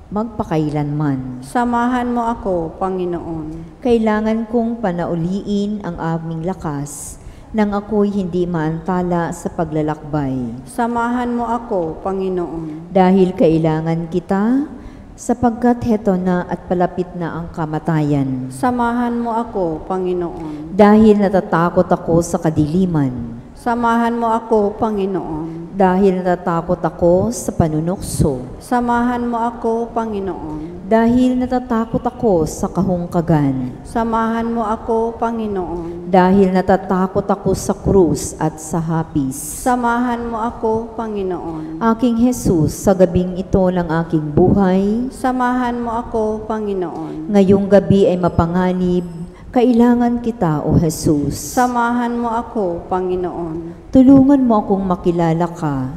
C: magpakailanman.
E: Samahan mo ako, Panginoon.
C: Kailangan kong panauliin ang aming lakas nang ako'y hindi maantala sa paglalakbay.
E: Samahan mo ako, Panginoon.
C: Dahil kailangan kita, sapagkat heto na at palapit na ang kamatayan.
E: Samahan mo ako, Panginoon.
C: Dahil natatakot ako sa kadiliman.
E: Samahan mo ako, Panginoon.
C: Dahil natatakot ako sa panunukso.
E: Samahan mo ako, Panginoon.
C: Dahil natatakot ako sa kahungkagan.
E: Samahan mo ako, Panginoon.
C: Dahil natatakot ako sa krus at sa hapis.
E: Samahan mo ako, Panginoon.
C: Aking Jesus, sa gabing ito ng aking buhay,
E: Samahan mo ako, Panginoon.
C: ngayong gabi ay mapanganib, kailangan kita, O Jesus.
E: Samahan mo ako, Panginoon.
C: Tulungan mo akong makilala ka,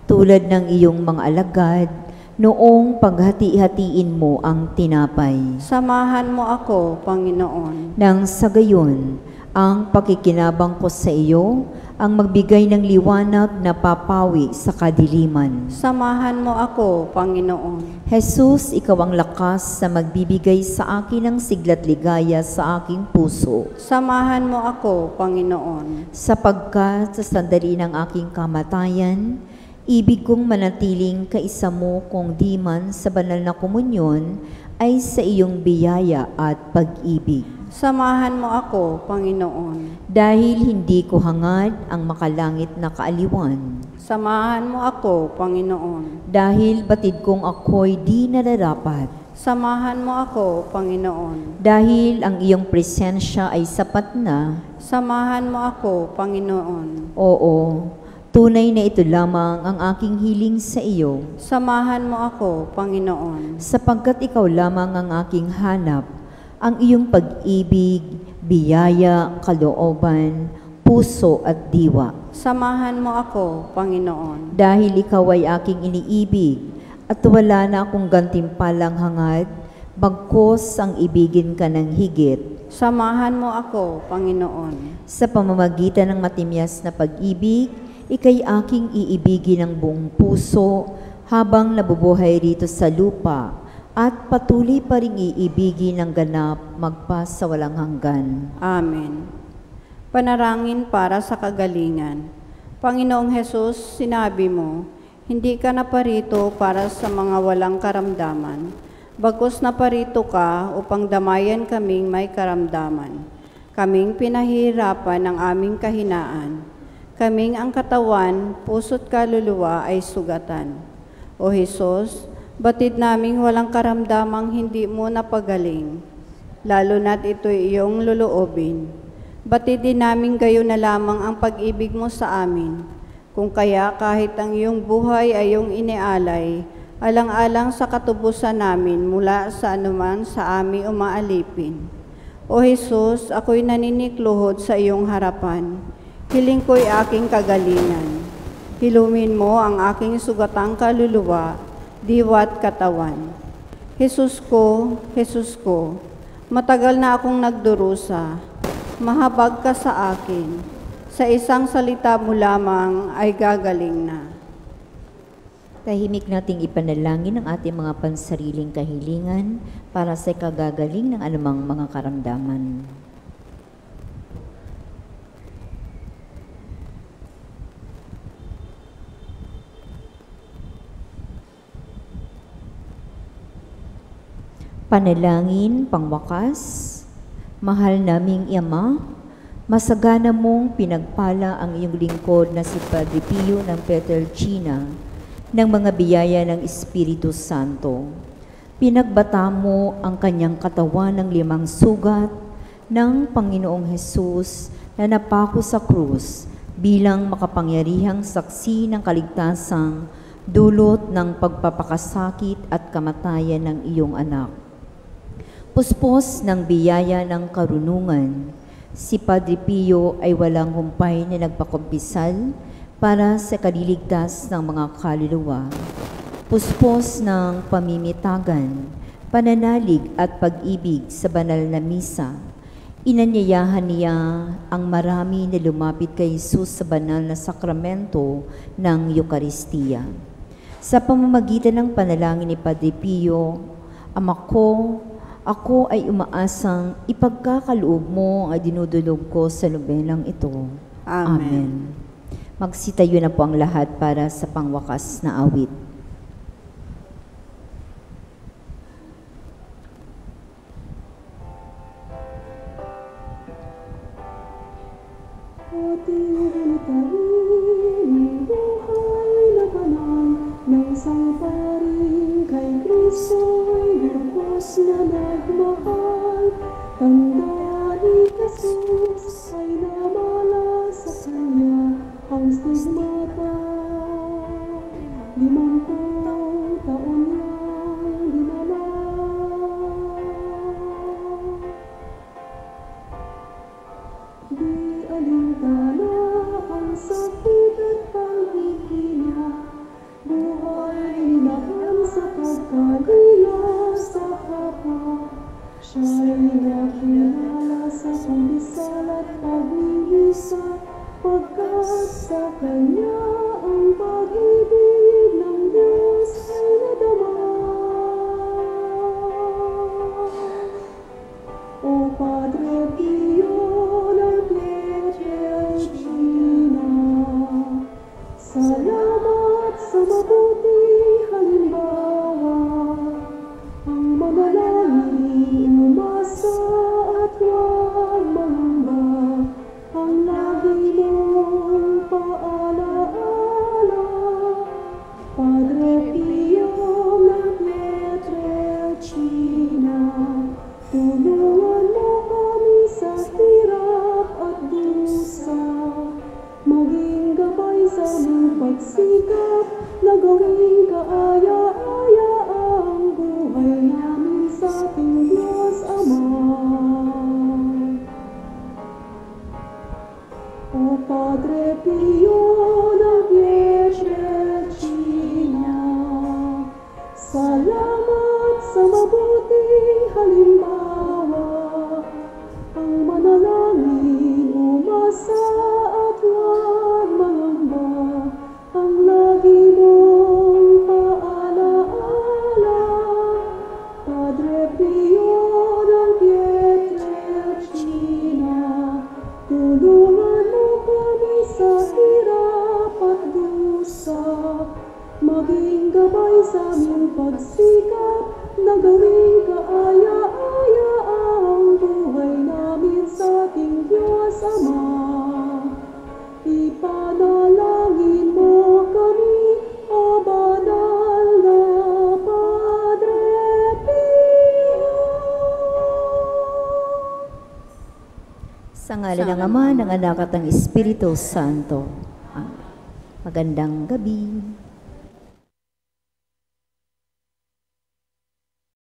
C: tulad ng iyong mga alagad, noong paghati-hatiin mo ang tinapay.
E: Samahan mo ako, Panginoon.
C: Nang sa gayon, ang pakikinabang ko sa iyo, ang magbigay ng liwanag na papawi sa kadiliman.
E: Samahan mo ako, Panginoon.
C: Jesus, ikaw ang lakas na magbibigay sa akin ng siglat ligaya sa aking puso.
E: Samahan mo ako, Panginoon.
C: Sapagkat sa sandali ng aking kamatayan, ibig kong manatiling kaisa mo kung di man sa banal na komunyon ay sa iyong biyaya at pag-ibig.
E: Samahan mo ako, Panginoon.
C: Dahil hindi ko hangad ang makalangit na kaaliwan.
E: Samahan mo ako, Panginoon.
C: Dahil batid kong ako'y di nararapat.
E: Samahan mo ako, Panginoon.
C: Dahil ang iyong presensya ay sapat na.
E: Samahan mo ako, Panginoon.
C: Oo, tunay na ito lamang ang aking hiling sa iyo.
E: Samahan mo ako, Panginoon.
C: Sapagkat ikaw lamang ang aking hanap, ang iyong pag-ibig, biyaya, kalooban, puso at diwa.
E: Samahan mo ako, Panginoon.
C: Dahil ikaw ay aking iniibig at wala na akong gantimpalang hangad, bagkos ang ibigin ka ng higit.
E: Samahan mo ako, Panginoon.
C: Sa pamamagitan ng matimyas na pag-ibig, ika'y aking iibigin ng buong puso habang nabubuhay rito sa lupa at patuloy pa ring iibigin ng ganap magpa sa walang hanggan.
E: Amen. Panarangin para sa kagalingan. Panginoong Hesus, sinabi mo, hindi ka naparito para sa mga walang karamdaman, bagkus naparito ka upang damayan kaming may karamdaman. Kaming pinahihirapan ng aming kahinaan. Kaming ang katawan, puso't kaluluwa ay sugatan. O Hesus, batid naming walang karamdamang hindi mo napagaling, lalo na't ito'y iyong luluobin. Batid din namin gayon na lamang ang pag-ibig mo sa amin, kung kaya kahit ang iyong buhay ay iyong inialay, alang-alang sa katubusan namin mula sa anuman sa aming umaalipin. O Jesus, ako'y naninikluhod sa iyong harapan. Hiling ko'y aking kagalingan. Hilumin mo ang aking sugatang kaluluwa, diwa't katawan. Jesus ko, matagal na akong nagdurusa. Mahabag ka sa akin. Sa isang salita mo lamang ay gagaling na.
C: Tahimik nating ipanalangin ang ating mga pansariling kahilingan para sa kagagaling ng anumang mga karamdaman. Panalangin pangwakas. Mahal naming Ama, masagana mong pinagpala ang iyong lingkod na si Padre Pio ng Pietrelcina ng mga biyaya ng Espiritu Santo. Pinagbata mo ang kanyang katawan ng 5 sugat ng Panginoong Hesus na napako sa krus bilang makapangyarihang saksi ng kaligtasang dulot ng pagpapakasakit at kamatayan ng iyong anak. Puspos ng biyaya ng karunungan, si Padre Pio ay walang humpay na nagpakumpisal para sa kaliligtas ng mga kaluluwa. Puspos ng pamimitagan, pananalig at pag-ibig sa banal na misa. Inanyayahan niya ang marami na lumapit kay Jesus sa banal na sakramento ng Eukaristiya. Sa pamamagitan ng panalangin ni Padre Pio, Ama ko, ako ay umaasang ipagkakaloob mo ang dinudulog ko sa nobenang ito. Amen. Magsitayo na po ang lahat para sa pangwakas na awit.
F: Ng samparing kay Kristo'y lubos na nagmahal. Tanda ni Jesus ay namala sa kanya ang stigmata. 50 taon niyang dinala. Di alintana ang sakit at panghihiya. Buhay nilaban sa pagkalila sa kapwa. Siya'y nakilala sa pagdisal at pagmimisa, pagkat sa kanya ang pag-ibig ng Diyos ay nadama. O Padre Pio ng Pietrelcina, salamat sa mabuti halimbawa. Ang manalangin umasa at huwag mangamba. Ang lagi mong paalaala. Padre Pio ng Pietrelcina, tulungan mo kami sa hirap at dusa. Maging gabay sa aming pagsikap na gawing kaaya-aya ang buhay namin sa ating Diyos Ama. O Padre Pio ng Pietrelcina, salamat sa mabuting halimbawa. Ang manalangin umasa at huwag mangamba. Ang lagi mong paalaala. Padre Pio ng Pietrelcina, tulungan mo kami sa hirap at dusa. Maging gabay sa aming pagsikap na gawing kaaya-aya ang buhay namin sa ating Diyos Ama. Ipanalangin mo kami, O banal na Padre Pio.
C: Sa ngalan ng Ama, ng Anak at ng Espiritu Santo. Amen. Magandang gabi.